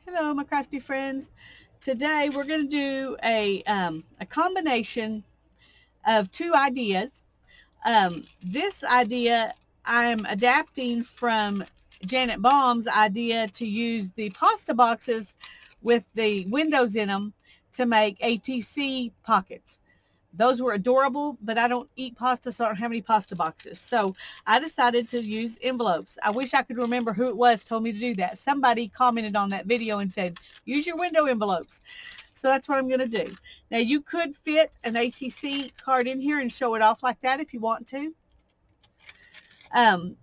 Hello, my crafty friends. Today we're going to do a combination of two ideas. This idea I'm adapting from Janet Baum's idea to use the pasta boxes with the windows in them to make ATC pockets. Those were adorable, but I don't eat pasta, so I don't have any pasta boxes. So I decided to use envelopes. I wish I could remember who it was told me to do that. Somebody commented on that video and said, use your window envelopes. So that's what I'm going to do. Now you could fit an ATC card in here and show it off like that if you want to.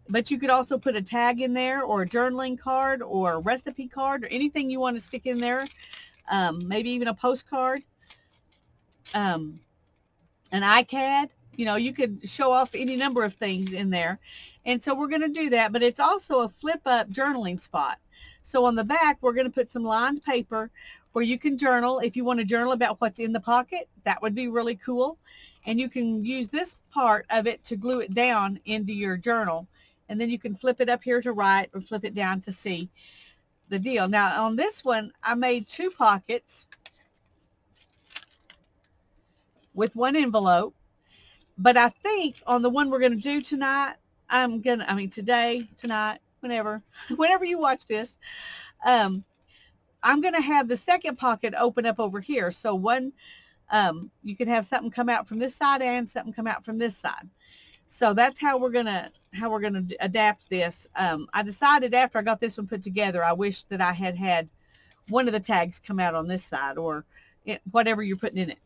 But you could also put a tag in there or a journaling card or a recipe card or anything you want to stick in there. Maybe even a postcard. Um, an iCad. You know, you could show off any number of things in there. And so we're going to do that, but it's also a flip up journaling spot. So on the back, we're going to put some lined paper where you can journal. If you want to journal about what's in the pocket, that would be really cool. And you can use this part of it to glue it down into your journal. And then you can flip it up here to write or flip it down to see the deal. Now on this one, I made two pockets with one envelope. But I think on the one we're going to do tonight, tonight, whenever, whenever you watch this, um, I'm going to have the second pocket open up over here. So you can have something come out from this side and something come out from this side. So that's how we're gonna adapt this. I decided after I got this one put together, I wish that I had had one of the tags come out on this side or whatever you're putting in it.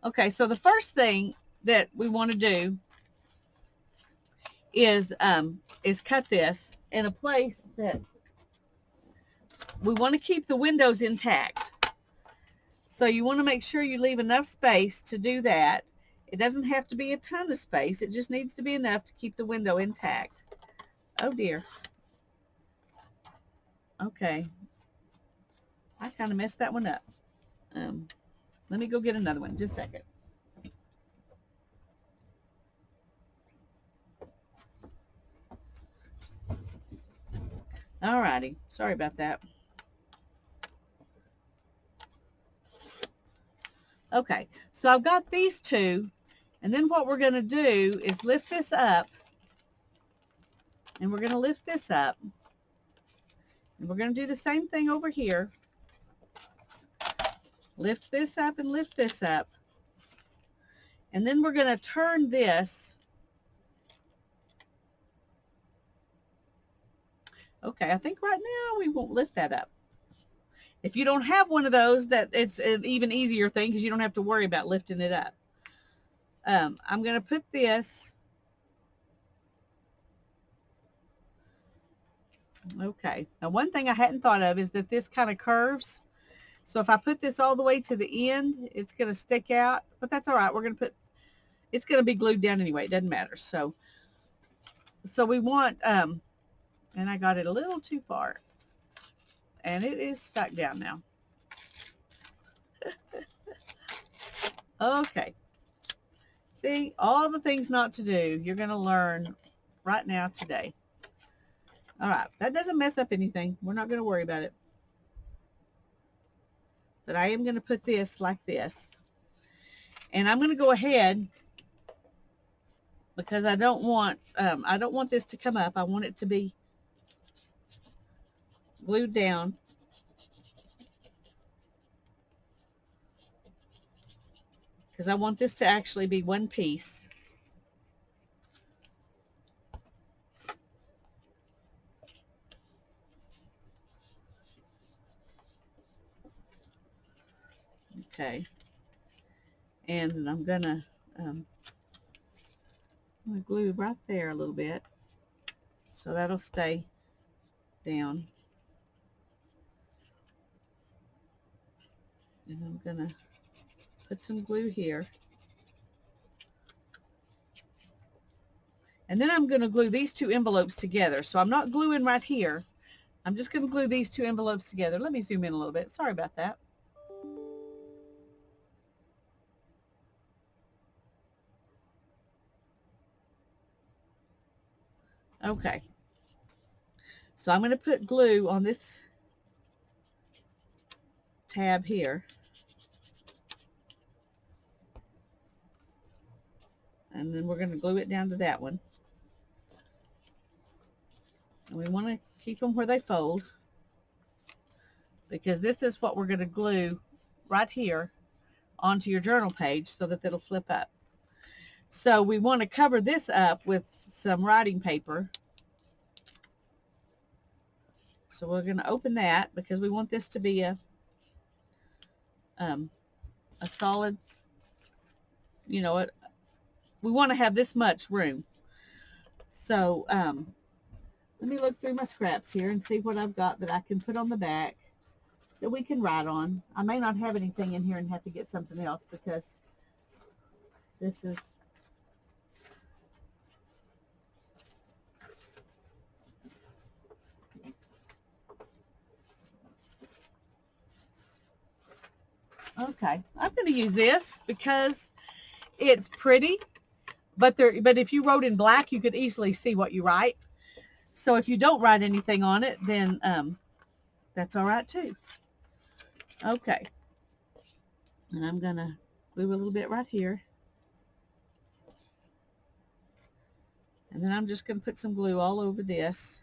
Okay, so the first thing that we want to do is cut this in a place that we want to keep the windows intact. So you want to make sure you leave enough space to do that. It doesn't have to be a ton of space. It just needs to be enough to keep the window intact. Oh dear. Okay. I kind of messed that one up. Let me go get another one. Just a second. All righty. Sorry about that. Okay, so I've got these two, and then what we're going to do is lift this up, and we're going to lift this up, and we're going to do the same thing over here. Lift this up and lift this up, and then we're going to turn this. Okay, I think right now we won't lift that up. If you don't have one of those, that it's an even easier thing because you don't have to worry about lifting it up. I'm going to put this. Okay, now one thing I hadn't thought of is that this kind of curves. So if I put this all the way to the end, it's going to stick out, but that's all right. It's going to be glued down anyway. It doesn't matter. So we want, and I got it a little too far, and it is stuck down now. Okay. See, all the things not to do, you're going to learn right now today. All right. That doesn't mess up anything. We're not going to worry about it. But I am going to put this like this. And I'm going to go ahead because I don't want this to come up. I want it to be glued down. Because I want this to actually be one piece. Okay. And I'm gonna glue right there a little bit. So that'll stay down. And I'm gonna put some glue here. And then I'm going to glue these two envelopes together. So I'm not gluing right here. I'm just going to glue these two envelopes together. Let me zoom in a little bit. Sorry about that. Okay. So I'm going to put glue on this tab here. And then we're going to glue it down to that one. And we want to keep them where they fold, because this is what we're going to glue right here onto your journal page so that it'll flip up. So we want to cover this up with some writing paper. So we're going to open that because we want this to be a solid, you know, we want to have this much room. So let me look through my scraps here and see what I've got that I can put on the back that we can write on. I may not have anything in here and have to get something else because this is okay. I'm going to use this because it's pretty, but if you wrote in black, you could easily see what you write. So if you don't write anything on it, then that's all right too. Okay. And I'm going to glue a little bit right here. And then I'm just going to put some glue all over this.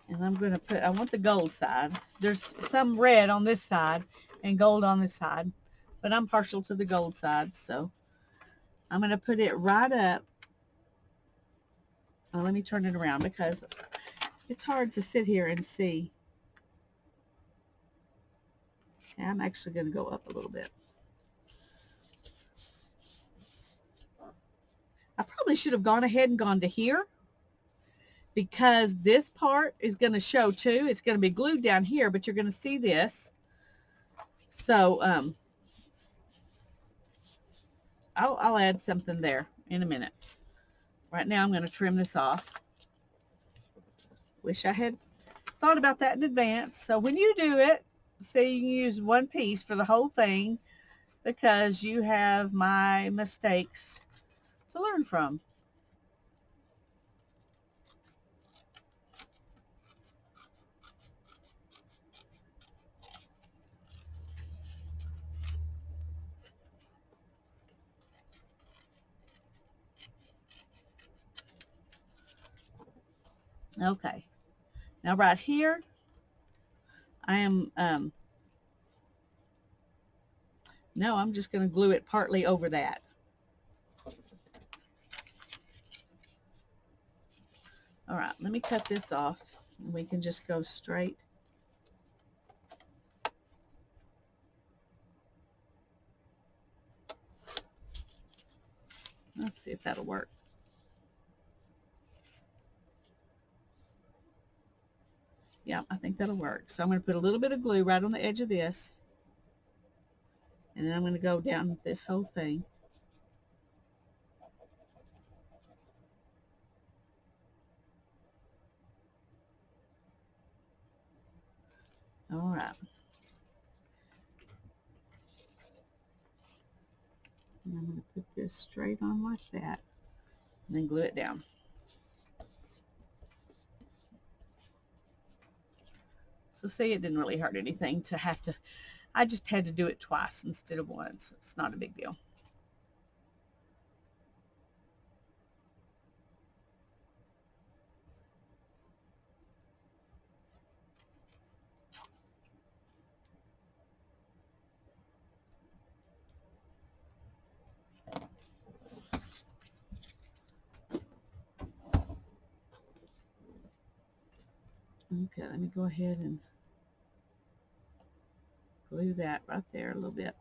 And I'm going to put, I want the gold side. There's some red on this side and gold on this side, but I'm partial to the gold side, so I'm going to put it right up. Well, let me turn it around because it's hard to sit here and see. Okay, I'm actually going to go up a little bit. I probably should have gone ahead and gone to here, because this part is going to show too. It's going to be glued down here, but you're going to see this. So I'll add something there in a minute. Right now I'm going to trim this off. Wish I had thought about that in advance. So when you do it, say you use one piece for the whole thing, because you have my mistakes to learn from. Okay. Now right here, I am, no, I'm just going to glue it partly over that. All right, let me cut this off, and we can just go straight. Let's see if that'll work. Yeah, I think that'll work. So I'm going to put a little bit of glue right on the edge of this, and then I'm going to go down this whole thing. All right. And I'm going to put this straight on like that, and then glue it down. So see, it didn't really hurt anything to have to, I just had to do it twice instead of once. It's not a big deal. Okay, let me go ahead and glue that right there a little bit.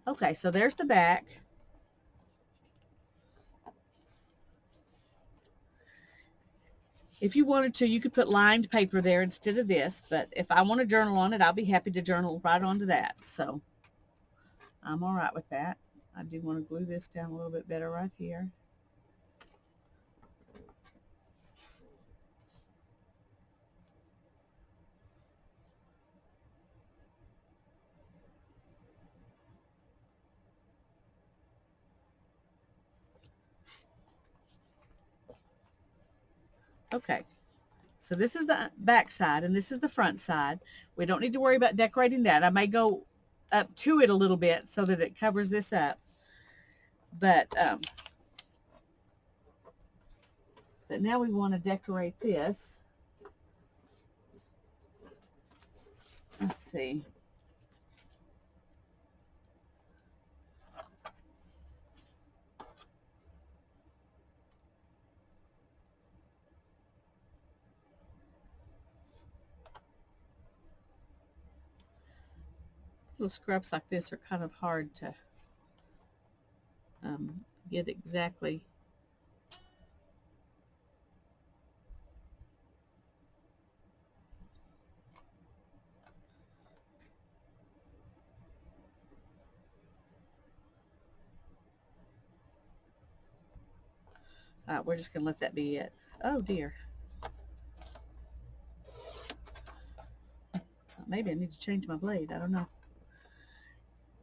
Okay, so there's the back. If you wanted to, you could put lined paper there instead of this, but if I want to journal on it, I'll be happy to journal right onto that. So I'm all right with that. I do want to glue this down a little bit better right here. Okay, so this is the back side and this is the front side. We don't need to worry about decorating that. I may go up to it a little bit so that it covers this up. But now we want to decorate this. Let's see. Little scraps like this are kind of hard to get exactly. All right, we're just going to let that be it. Oh dear. Maybe I need to change my blade. I don't know.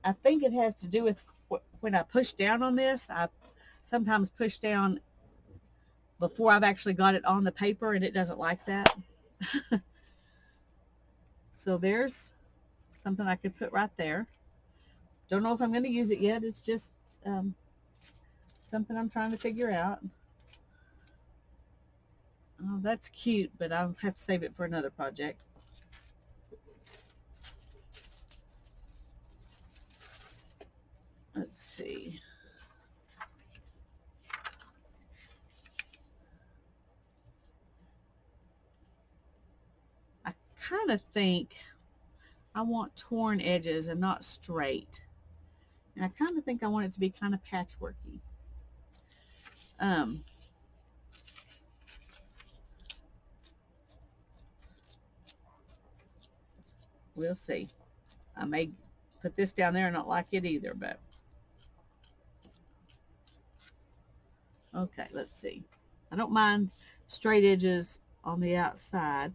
I think it has to do with when I push down on this. I sometimes push down before I've actually got it on the paper, and it doesn't like that. So there's something I could put right there. Don't know if I'm going to use it yet. It's just something I'm trying to figure out. Oh, that's cute, but I'll have to save it for another project. Let's see. I kind of think I want torn edges and not straight. And I kind of think I want it to be kind of patchworky. We'll see. I may put this down there and not like it either, but okay, let's see. I don't mind straight edges on the outside.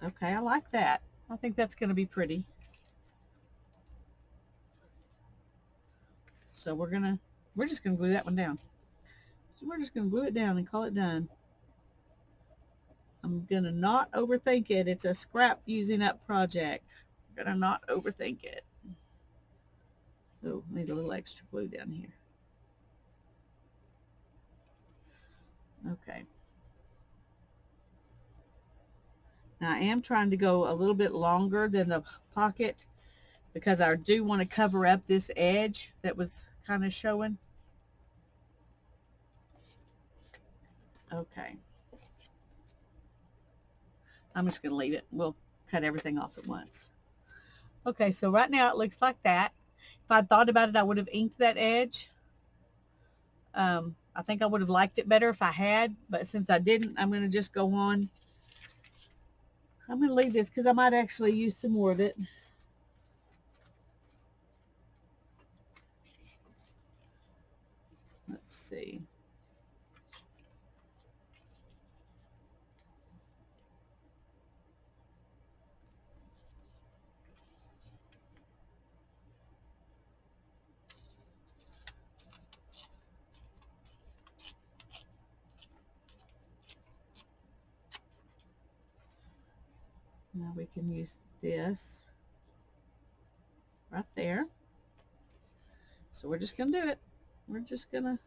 Okay, I like that. I think that's going to be pretty. So we're just gonna glue that one down. So we're just gonna glue it down and call it done. I'm gonna not overthink it. It's a scrap using up project. I'm gonna not overthink it. Oh, I need a little extra glue down here. Okay. Now I am trying to go a little bit longer than the pocket because I do want to cover up this edge that was kind of showing. Okay. I'm just going to leave it. We'll cut everything off at once. Okay, so right now it looks like that. If I'd thought about it, I would have inked that edge. I think I would have liked it better if I had, but since I didn't, I'm going to just go on. I'm going to leave this because I might actually use some more of it. Let's see. Now we can use this right there. So we're just going to do it. We're just going to.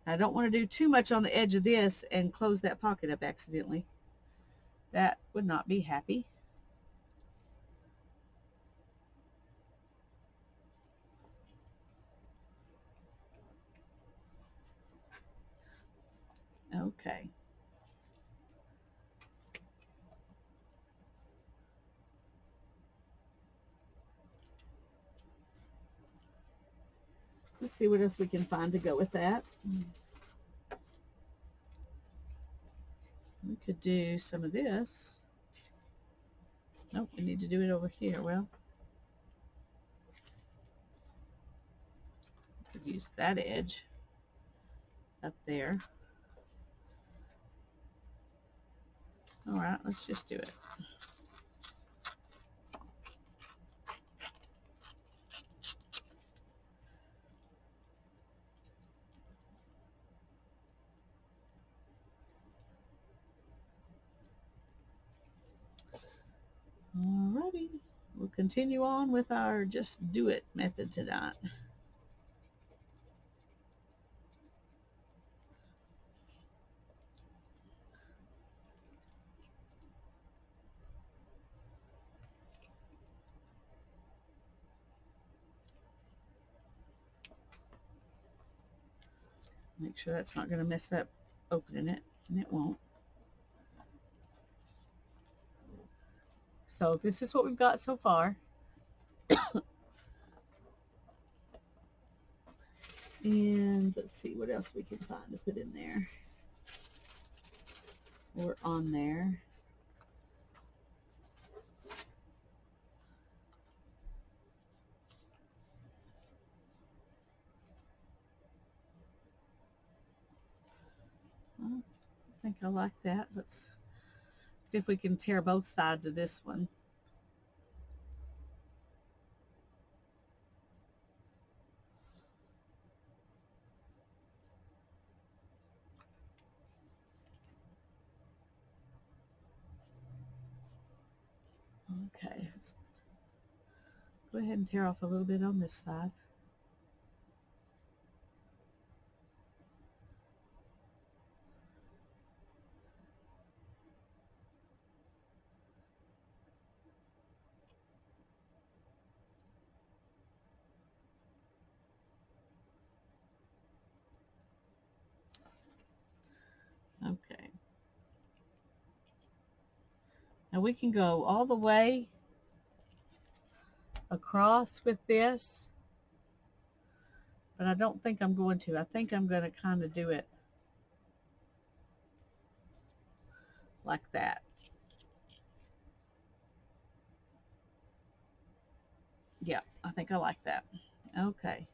I don't want to do too much on the edge of this and close that pocket up accidentally. That would not be happy. Okay. Let's see what else we can find to go with that. We could do some of this. Nope, we need to do it over here. Well, we could use that edge up there. All right, let's just do it. Alrighty, we'll continue on with our just do it method tonight. Make sure that's not going to mess up opening it, and it won't. So this is what we've got so far. And let's see what else we can find to put in there or on there. I think I like that. Let's see if we can tear both sides of this one. Okay, let's go ahead and tear off a little bit on this side. Okay. Now we can go all the way across with this, but I don't think I'm going to. I think I'm going to kind of do it like that. Yeah, I think I like that. Okay.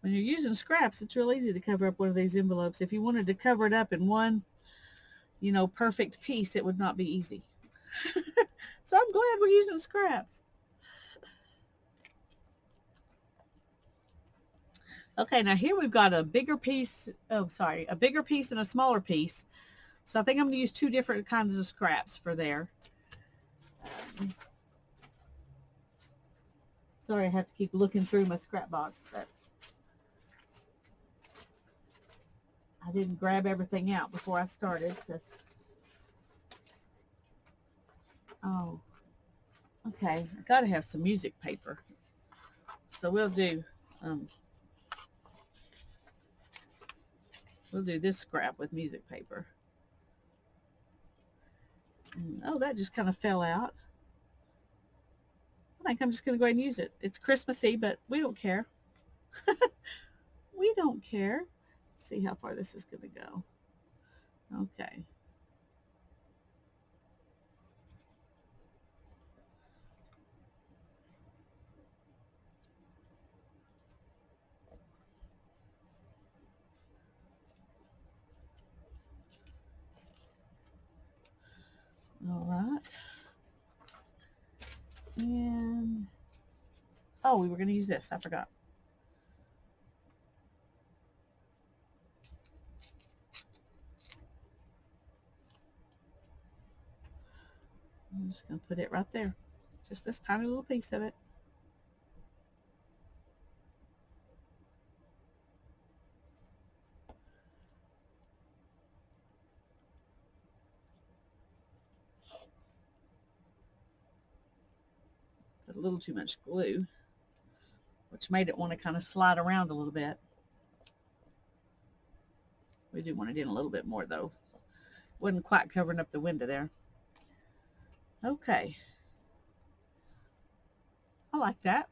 When you're using scraps, it's real easy to cover up one of these envelopes. If you wanted to cover it up in one, perfect piece, it would not be easy. So I'm glad we're using scraps. Okay, now here we've got a bigger piece. Oh, sorry, a bigger piece and a smaller piece. So I think I'm going to use two different kinds of scraps for there. Sorry, I have to keep looking through my scrap box, but I didn't grab everything out before I started because, oh, okay, I got to have some music paper. So um, we'll do this scrap with music paper. And, oh, that just kind of fell out. I think I'm just going to go ahead and use it. It's Christmassy, but we don't care. We don't care. Let's see how far this is going to go. Okay. All right. And, oh, we were going to use this. I forgot. I'm just going to put it right there. Just this tiny little piece of it. Put a little too much glue, which made it want to kind of slide around a little bit. We do want it in a little bit more though. Wasn't quite covering up the window there. Okay. I like that.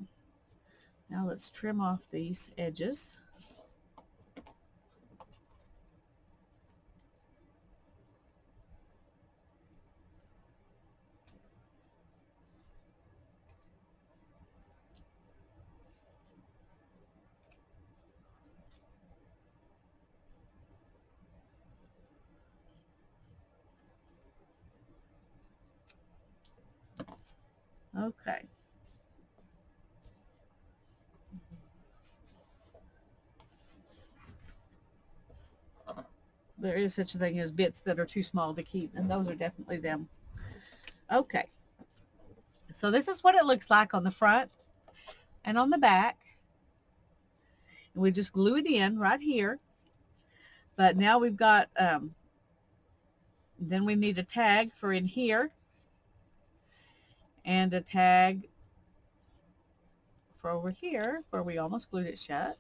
Now let's trim off these edges. Okay. there is such a thing as bits that are too small to keep, and those are definitely them. Okay, so this is what it looks like on the front and on the back. And we just glue it in right here. But now we've got, then we need a tag for in here and a tag for over here where we almost glued it shut.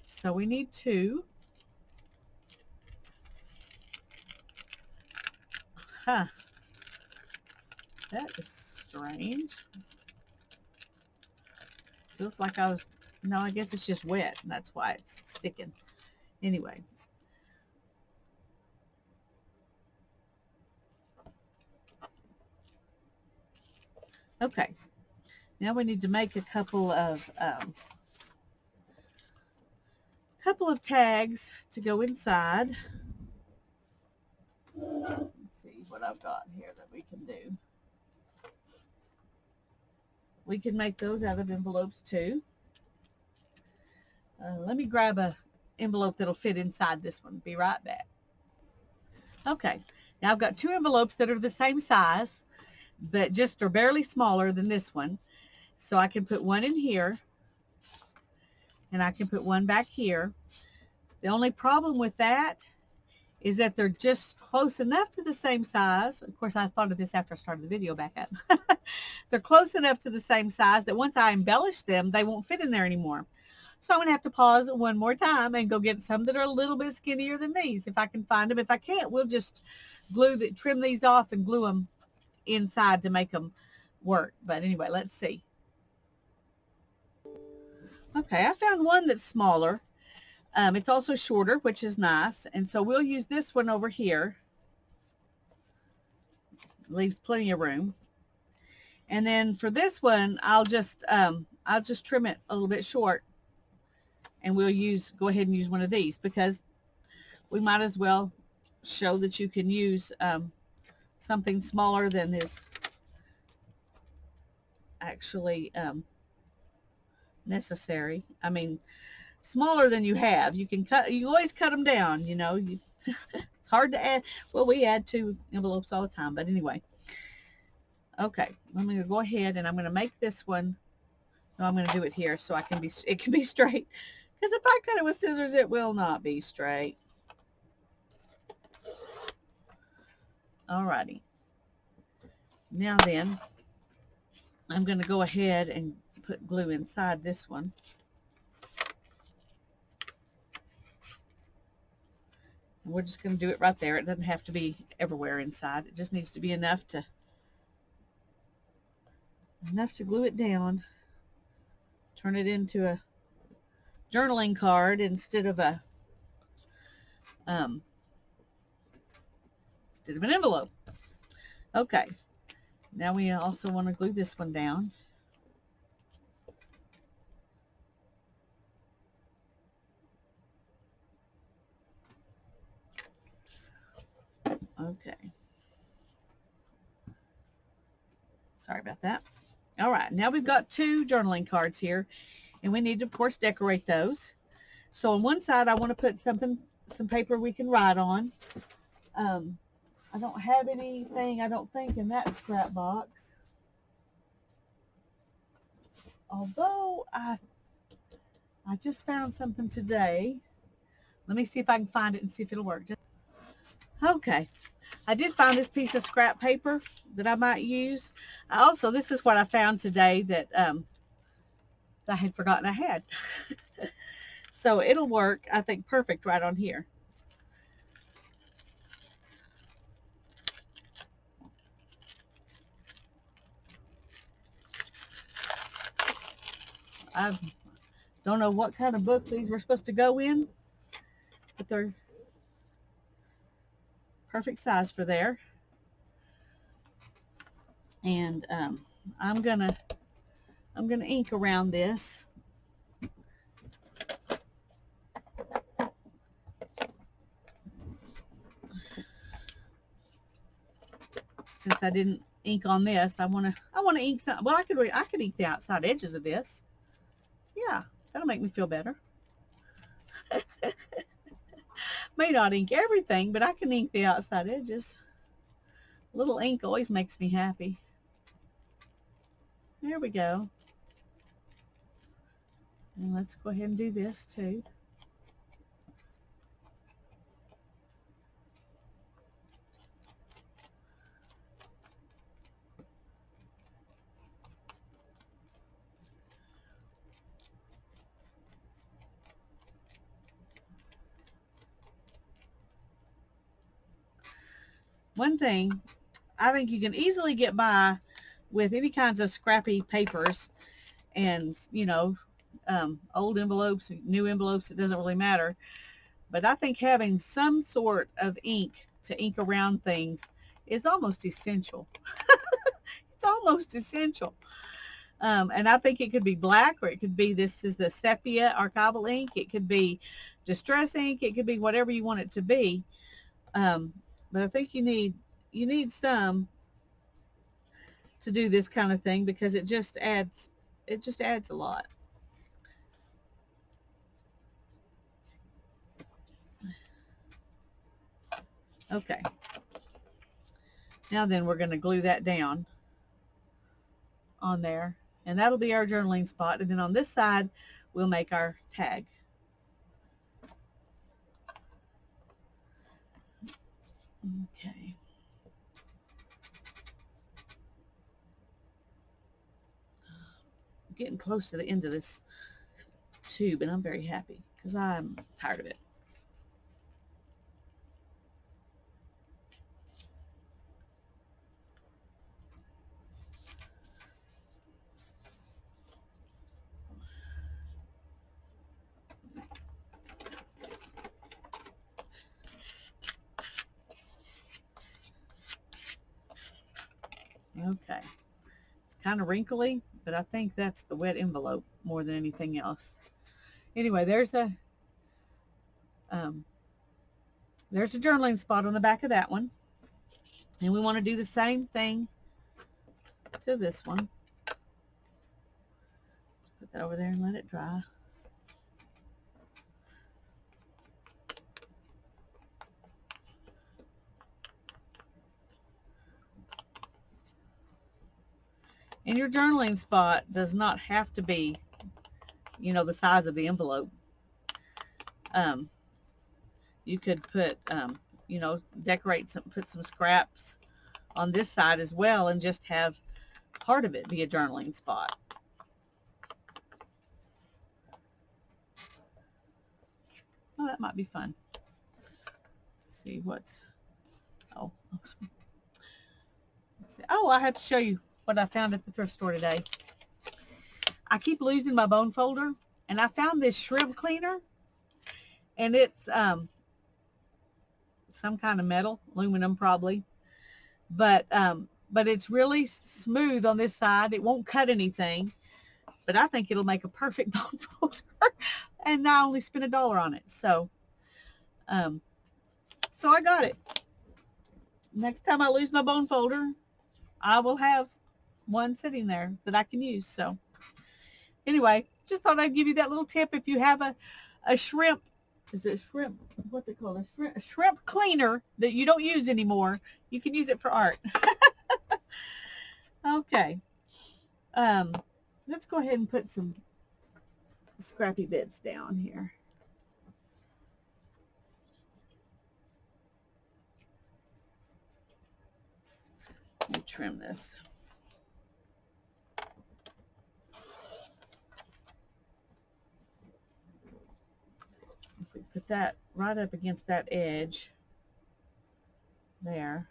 So we need two. Huh. That is strange. Feels like I was, no, I guess it's just wet, and that's why it's sticking. Anyway. Okay. Now we need to make a couple of tags to go inside. Let's see what I've got here that we can do. We can make those out of envelopes too. Let me grab a envelope that'll fit inside this one. Be right back. Okay, now I've got two envelopes that are the same size, but just are barely smaller than this one. So I can put one in here, and I can put one back here. The only problem with that is that they're just close enough to the same size. Of course, I thought of this after I started the video back up. They're close enough to the same size that once I embellish them, they won't fit in there anymore. So I'm going to have to pause one more time and go get some that are a little bit skinnier than these, if I can find them. If I can't, we'll just trim these off and glue them inside to make them work. But anyway, let's see. Okay, I found one that's smaller. It's also shorter, which is nice. And so we'll use this one over here. Leaves plenty of room. And then for this one, I'll just trim it a little bit short. And we'll go ahead and use one of these, because we might as well show that you can use something smaller than is actually necessary. I mean, smaller than you have. You can always cut them down, you know. It's hard to add. Well, we add 2 envelopes all the time, but anyway. Okay, I'm going to go ahead and I'm going to make this one. No, I'm going to do it here so it can be straight. Because if I cut it with scissors, it will not be straight. Alrighty. Now then, I'm going to go ahead and put glue inside this one. And we're just going to do it right there. It doesn't have to be everywhere inside. It just needs to be enough to glue it down. Turn it into a journaling card instead of an envelope. Okay. Now we also want to glue this one down. Okay. Sorry about that. All right, now we've got 2 journaling cards here, and we need to, of course, decorate those. So on one side, I want to put some paper we can write on. I don't have anything, I don't think, in that scrap box. Although I just found something today. Let me see if I can find it and see if it'll work. Okay. I did find this piece of scrap paper that I might use. This is what I found today that I had forgotten I had. So it'll work, I think, perfect right on here. I don't know what kind of book these were supposed to go in, but they're perfect size for there. And I'm gonna ink around this. Since I didn't ink on this, I want to ink some. Well, I could ink the outside edges of this. Yeah, that'll make me feel better. May not ink everything, but I can ink the outside edges. A little ink always makes me happy. There we go. And let's go ahead and do this too. One thing, I think you can easily get by with any kinds of scrappy papers and, you know, old envelopes, new envelopes, it doesn't really matter. But I think having some sort of ink to ink around things is almost essential. It's almost essential. And I think it could be black, or it could be, this is the sepia archival ink. It could be distress ink. It could be whatever you want it to be. But I think you need some to do this kind of thing, because it just adds a lot. Okay. Now then, we're going to glue that down on there, and that'll be our journaling spot. And then on this side, we'll make our tag. Okay. I'm getting close to the end of this tube, and I'm very happy because I'm tired of it. Okay. It's kind of wrinkly, but I think that's the wet envelope more than anything else. Anyway, there's a journaling spot on the back of that one. And we want to do the same thing to this one. Let's put that over there and let it dry. And your journaling spot does not have to be, you know, the size of the envelope. You could put, you know, decorate some, put some scraps on this side as well, and just have part of it be a journaling spot. Oh, that might be fun. Let's see what's, oh, let's see. Oh, I have to show you what I found at the thrift store today. I keep losing my bone folder, and I found this shrimp cleaner, and it's some kind of metal, aluminum probably, but it's really smooth on this side. It won't cut anything, but I think it'll make a perfect bone folder. And I only spent $1 on it, so I got it. Next time I lose my bone folder, I will have one sitting there that I can use. So anyway, just thought I'd give you that little tip. If you have a shrimp, is it shrimp? What's it called? A shrimp cleaner that you don't use anymore, you can use it for art. Okay. Let's go ahead and put some scrappy bits down here. Let me trim this. If we put that right up against that edge there,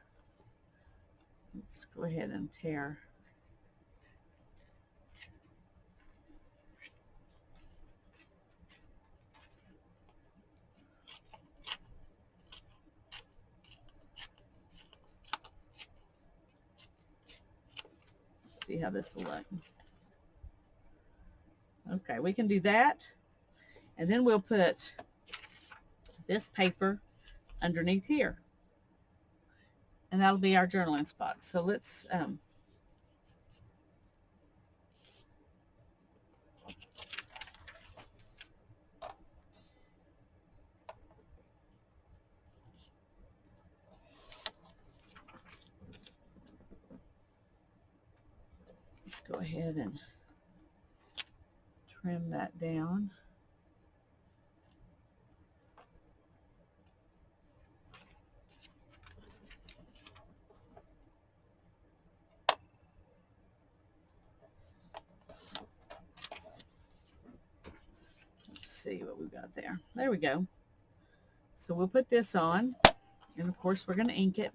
let's go ahead and tear. See how this will look. Okay, we can do that, and then we'll put this paper underneath here, and that'll be our journaling spot. So let's Go ahead and trim that down. Let's see what we've got there. There we go. So we'll put this on, and of course we're going to ink it.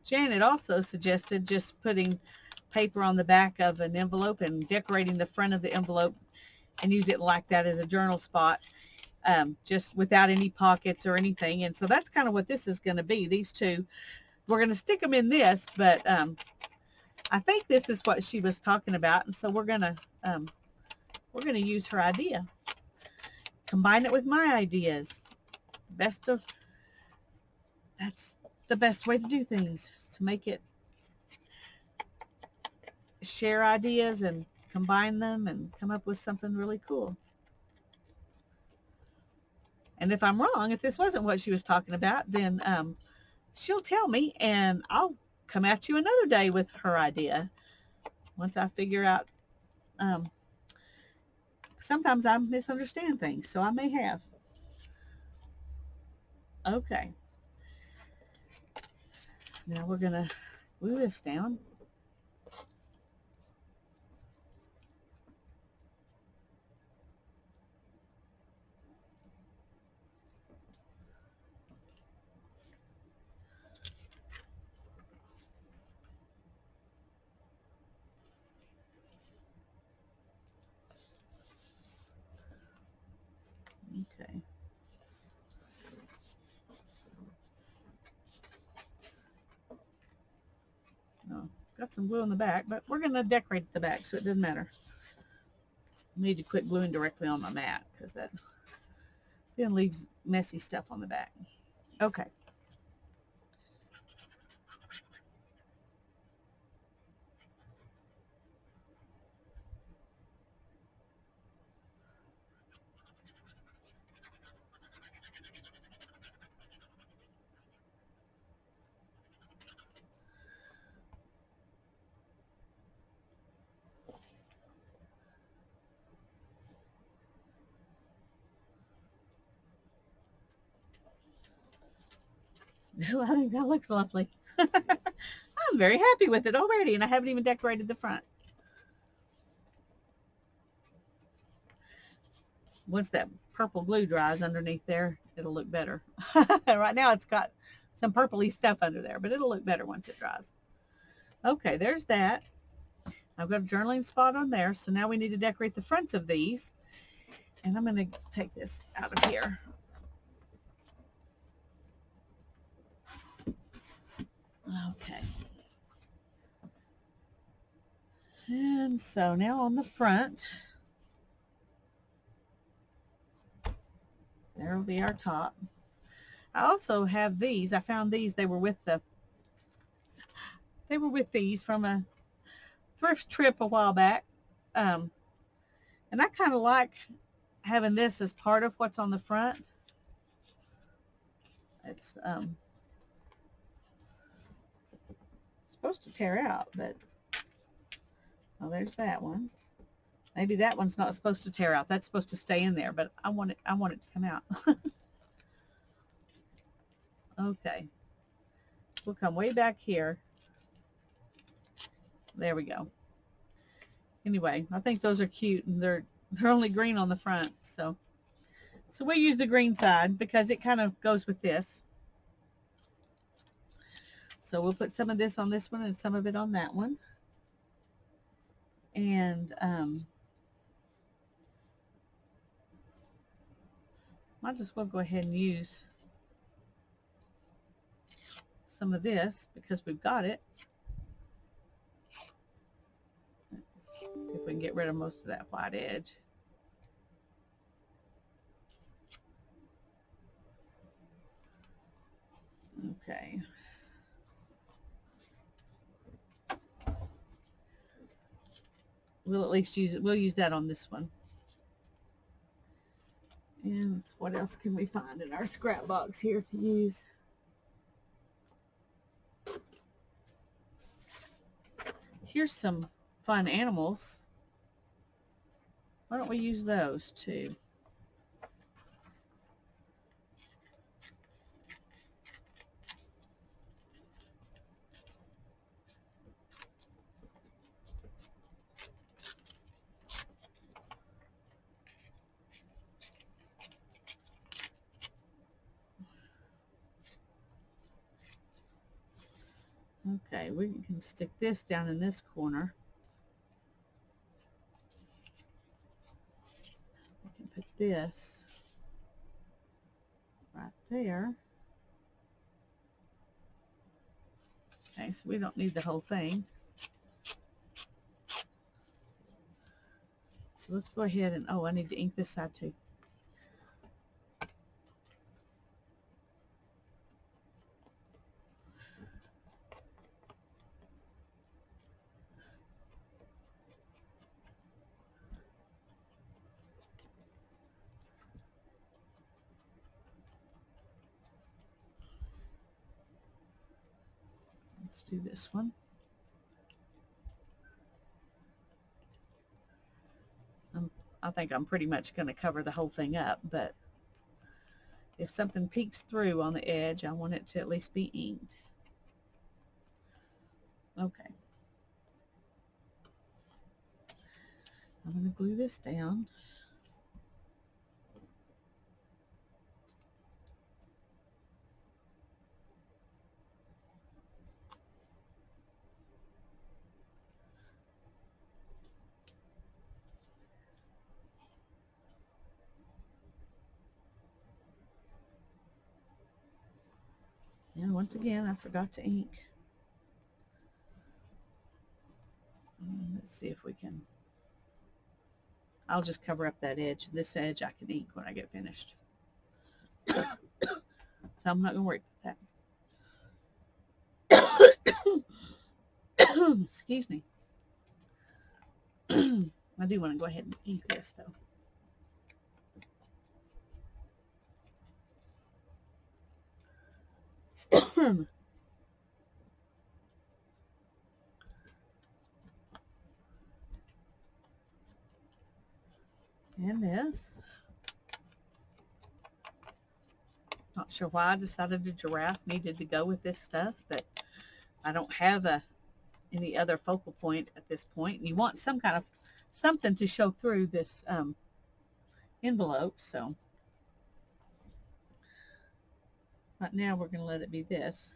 Janet also suggested just putting paper on the back of an envelope and decorating the front of the envelope and use it like that as a journal spot, just without any pockets or anything. And so that's kind of what this is going to be. These two, we're going to stick them in this, but I think this is what she was talking about. And so we're going to use her idea, combine it with my ideas. That's the best way to do things, to make it, share ideas and combine them and come up with something really cool. And if I'm wrong, if this wasn't what she was talking about, then she'll tell me, and I'll come at you another day with her idea once I figure out. Sometimes I misunderstand things, so I may have. Okay. Now we're going to glue this down. Okay. Oh, got some glue on the back, but we're going to decorate the back, so it doesn't matter. I need to quit gluing directly on my mat because that then leaves messy stuff on the back. Okay. I think that looks lovely. I'm very happy with it already, and I haven't even decorated the front. Once that purple glue dries underneath there, it'll look better. Right now it's got some purpley stuff under there, but it'll look better once it dries. Okay, there's that. I've got a journaling spot on there, so now we need to decorate the fronts of these. And I'm going to take this out of here. Okay. And so now on the front, there will be our top. I also have these. I found these. They were with these from a thrift trip a while back. And I kind of like having this as part of what's on the front. It's supposed to tear out, but oh, there's that one. Maybe that one's not supposed to tear out. That's supposed to stay in there, but I want it to come out. Okay. We'll come way back here. There we go. Anyway, I think those are cute, and they're only green on the front, so we use the green side because it kind of goes with this. So we'll put some of this on this one and some of it on that one. And might as well go ahead and use some of this because we've got it. Let's see if we can get rid of most of that white edge. Okay. We'll at least use it. We'll use that on this one. And what else can we find in our scrap box here to use? Here's some fun animals. Why don't we use those too? Okay, we can stick this down in this corner. We can put this right there. Okay, so we don't need the whole thing. So let's go ahead and, oh, I need to ink this side too. Let's do this one. I think I'm pretty much going to cover the whole thing up, but if something peeks through on the edge, I want it to at least be inked. Okay. I'm going to glue this down. And once again, I forgot to ink. Let's see if we can. I'll just cover up that edge. This edge I can ink when I get finished. So I'm not going to worry about that. Excuse me. I do want to go ahead and ink this though. And this. Not sure why I decided a giraffe needed to go with this stuff, but I don't have any other focal point at this point. You want some kind of something to show through this envelope, so right now we're going to let it be this.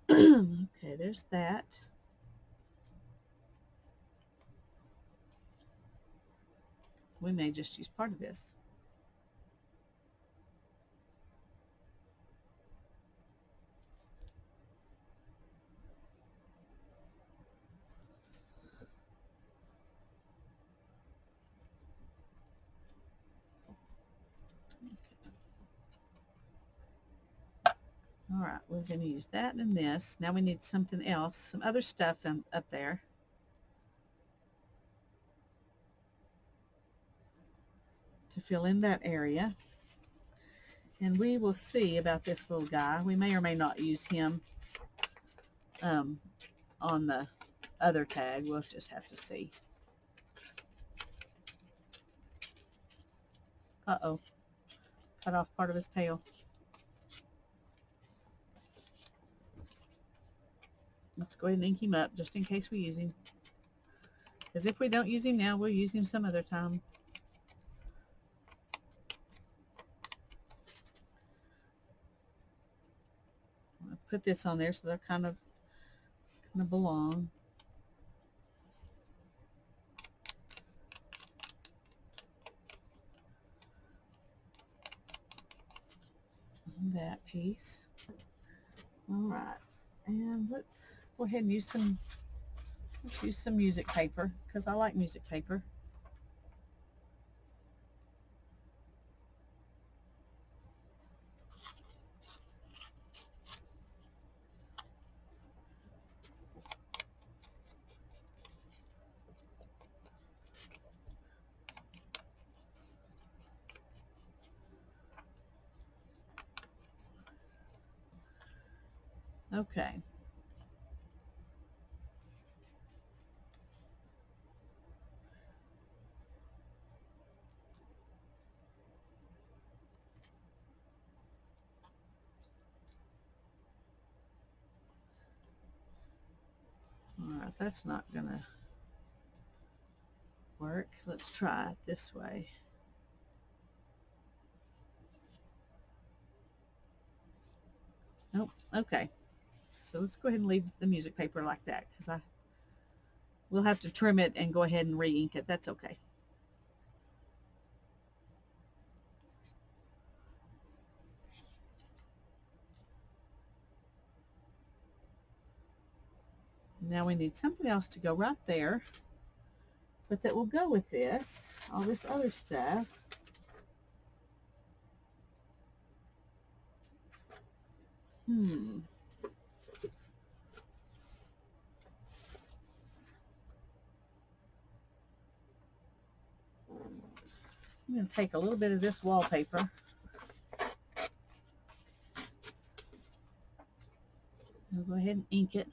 Okay, there's that. We may just use part of this. All right, we're going to use that and this. Now we need something else, some other stuff up there. To fill in that area. And we will see about this little guy. We may or may not use him on the other tag. We'll just have to see. Uh-oh. Cut off part of his tail. Let's go ahead and ink him up just in case we use him. Because if we don't use him now, we'll use him some other time. I'll put this on there so they're kind of belong. And that piece. All right, and let's go ahead and use some. Let's use some music paper because I like music paper. Okay. All right, that's not gonna work. Let's try it this way. Nope. Okay. So let's go ahead and leave the music paper like that because I we'll have to trim it and go ahead and re-ink it. That's okay. Now we need something else to go right there, but that will go with this, all this other stuff. I'm going to take a little bit of this wallpaper and go ahead and ink it.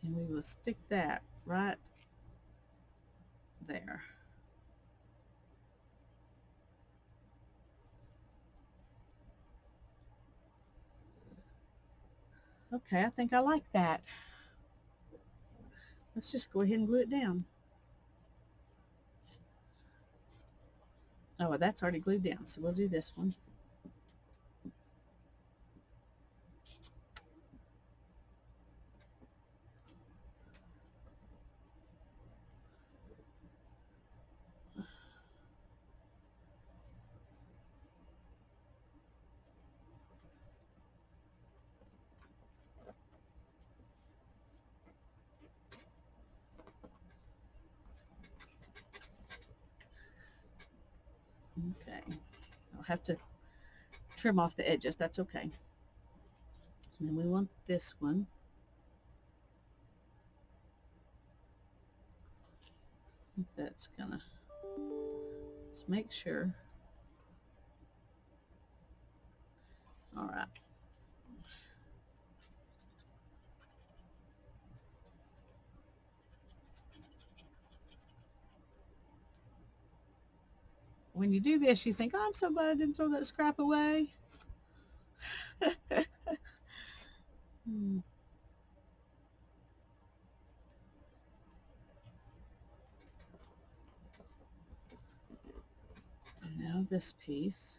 And we will stick that right there. Okay, I think I like that. Let's just go ahead and glue it down. Oh, well, that's already glued down, so we'll do this one. Okay, I'll have to trim off the edges. That's okay. And then we want this one. That's gonna, let's make sure. All right. When you do this, you think, oh, I'm so glad I didn't throw that scrap away. Now this piece.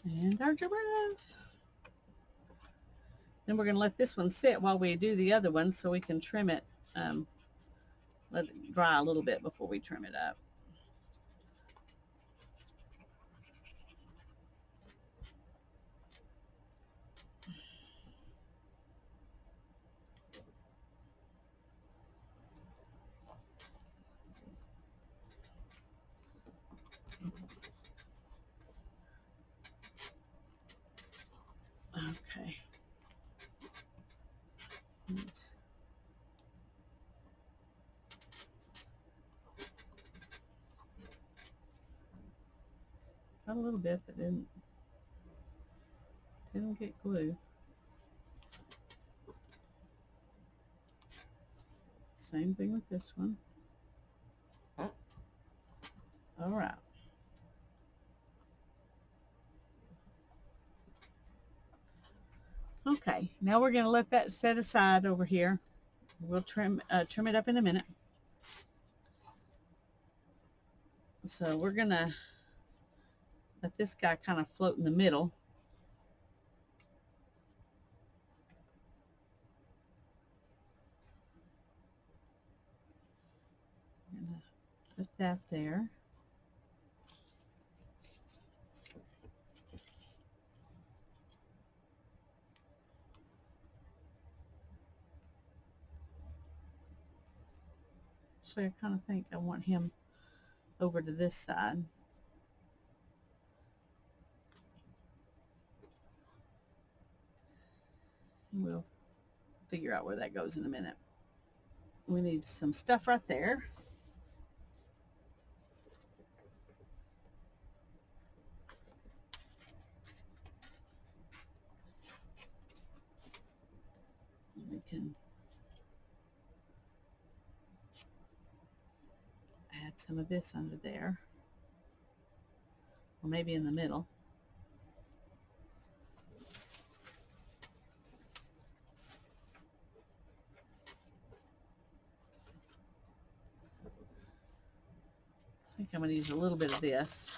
And our giraffe. Then we're going to let this one sit while we do the other one so we can trim it, let it dry a little bit before we trim it up. Okay. Got a little bit that didn't get glue. Same thing with this one. All right. Okay, now we're going to let that set aside over here. We'll trim it up in a minute. So we're going to let this guy kind of float in the middle. Put that there. Actually, I kind of think I want him over to this side. We'll figure out where that goes in a minute. We need some stuff right there. We can add some of this under there, or maybe in the middle. I think I'm going to use a little bit of this.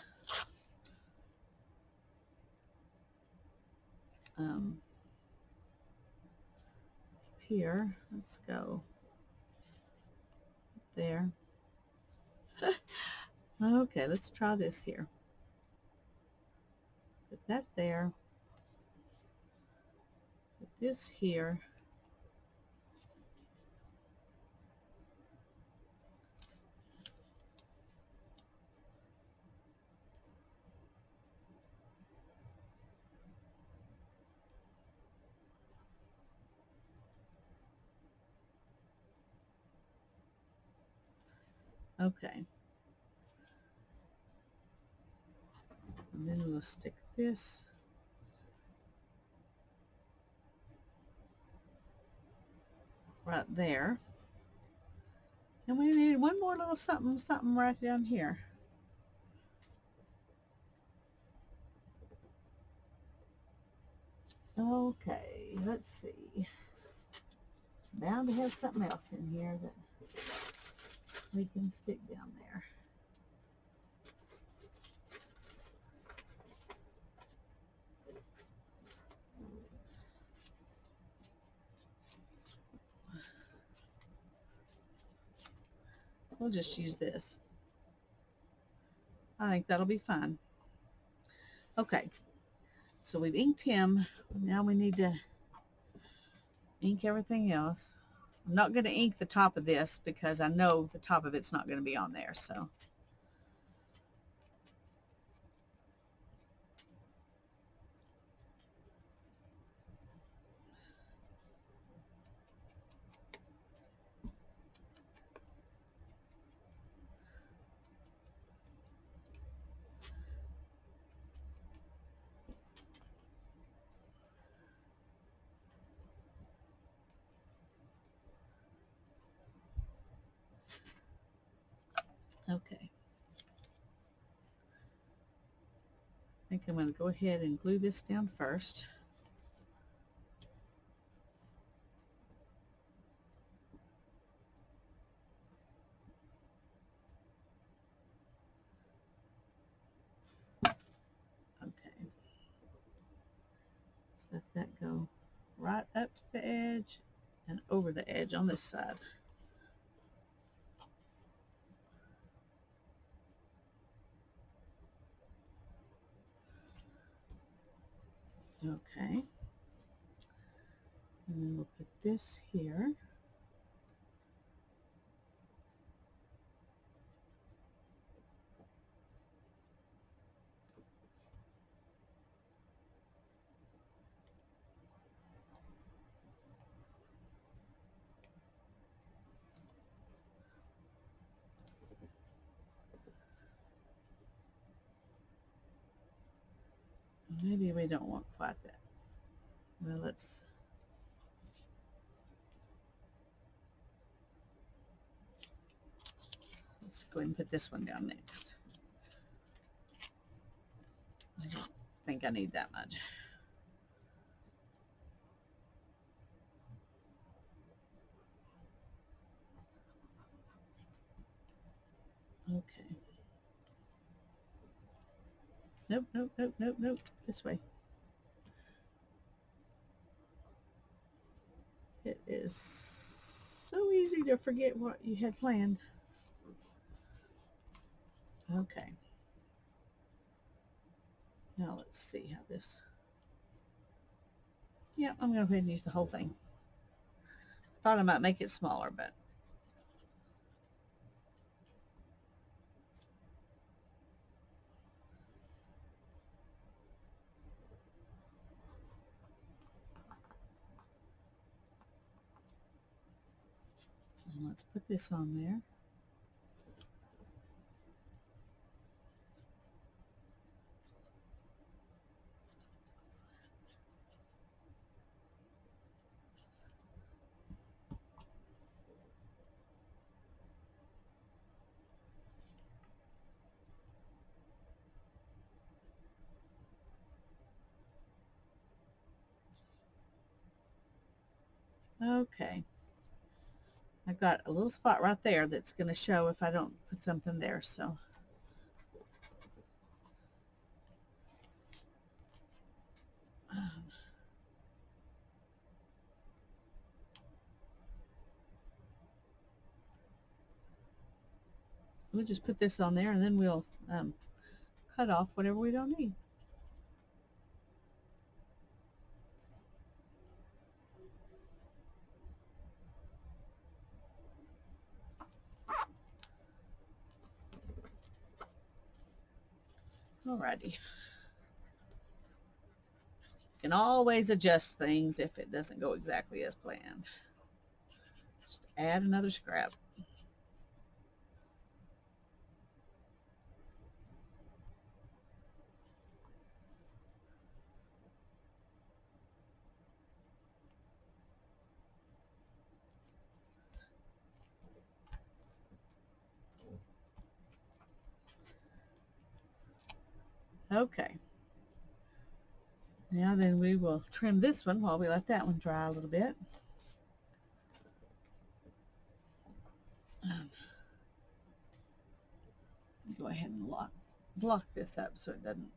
Here, let's go there. Okay, let's try this here. Put that there. Put this here. Okay. And then we'll stick this right there. And we need one more little something, something right down here. Okay, let's see. Bound to have something else in here that we can stick down there. We'll just use this. I think that'll be fine. Okay, so we've inked him. Now we need to ink everything else. I'm not going to ink the top of this because I know the top of it's not going to be on there. So okay. I think I'm going to go ahead and glue this down first. Okay. Just let that go right up to the edge and over the edge on this side. Okay. And then we'll put this here. Maybe we don't want quite that. Well, let's go ahead and put this one down next. I don't think I need that much. Okay. Nope, nope, nope, nope, nope. This way. It is so easy to forget what you had planned. Okay. Now let's see how this... Yeah, I'm going to go ahead and use the whole thing. Thought I might make it smaller, but... Let's put this on there. Okay. I've got a little spot right there that's going to show if I don't put something there. So we'll just put this on there and then we'll cut off whatever we don't need. Alrighty. You can always adjust things if it doesn't go exactly as planned. Just add another scrap. Okay. Now then we will trim this one while we let that one dry a little bit. Go ahead and block this up so it doesn't.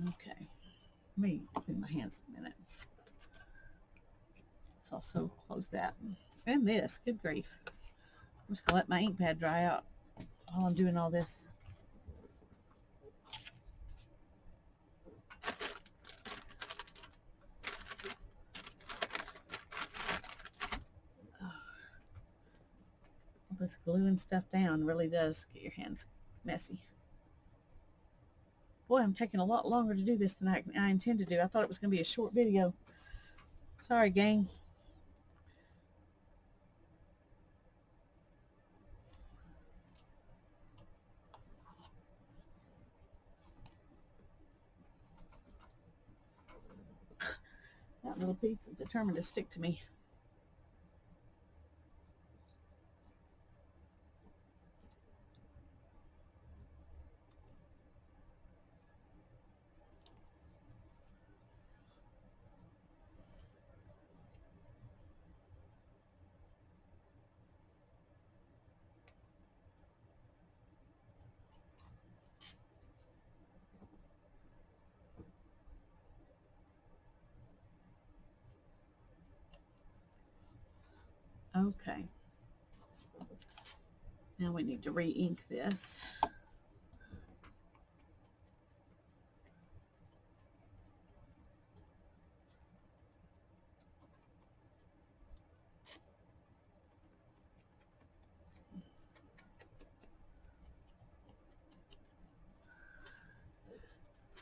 Okay. Let me clean my hands a minute. Let's also close that. And this, good grief. I'm just going to let my ink pad dry out while I'm doing all this. All this gluing stuff down really does get your hands messy. Boy, I'm taking a lot longer to do this than I intended to do. I thought it was going to be a short video. Sorry, gang. That little piece is determined to stick to me. Okay. Now we need to re-ink this.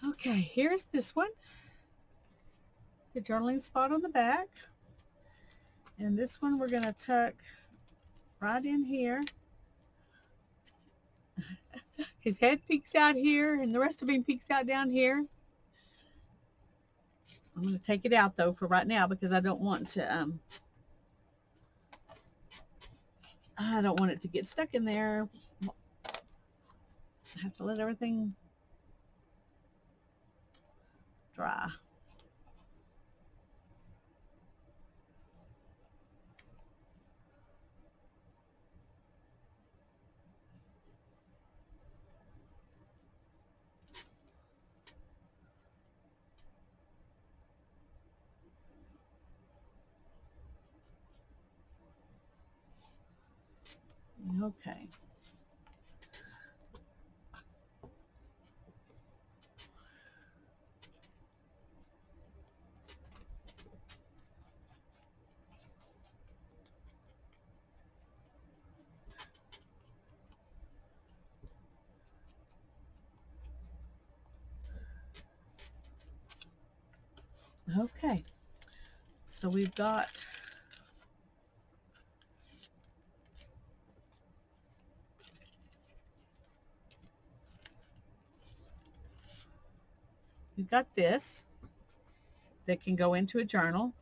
Okay, here's this one. The journaling spot on the back. And this one we're going to tuck right in here. His head peeks out here and the rest of him peeks out down here. I'm going to take it out though for right now because I don't want to it to get stuck in there. I have to let everything dry. Okay. Okay, so we've got this that can go into a journal.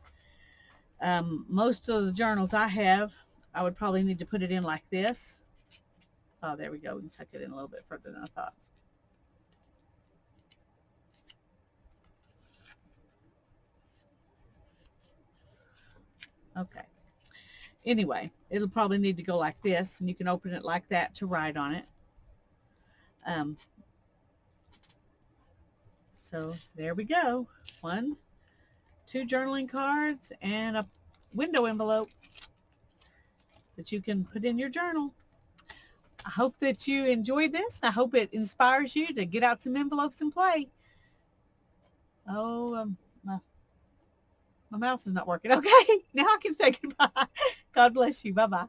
Most of the journals I have, I would probably need to put it in like this. Oh, there we go. We can tuck it in a little bit further than I thought. Okay. Anyway, it'll probably need to go like this, and you can open it like that to write on it. So there we go. 1, 2 journaling cards and a window envelope that you can put in your journal. I hope that you enjoyed this. I hope it inspires you to get out some envelopes and play. Oh, my mouse is not working. Okay, now I can say goodbye. God bless you. Bye-bye.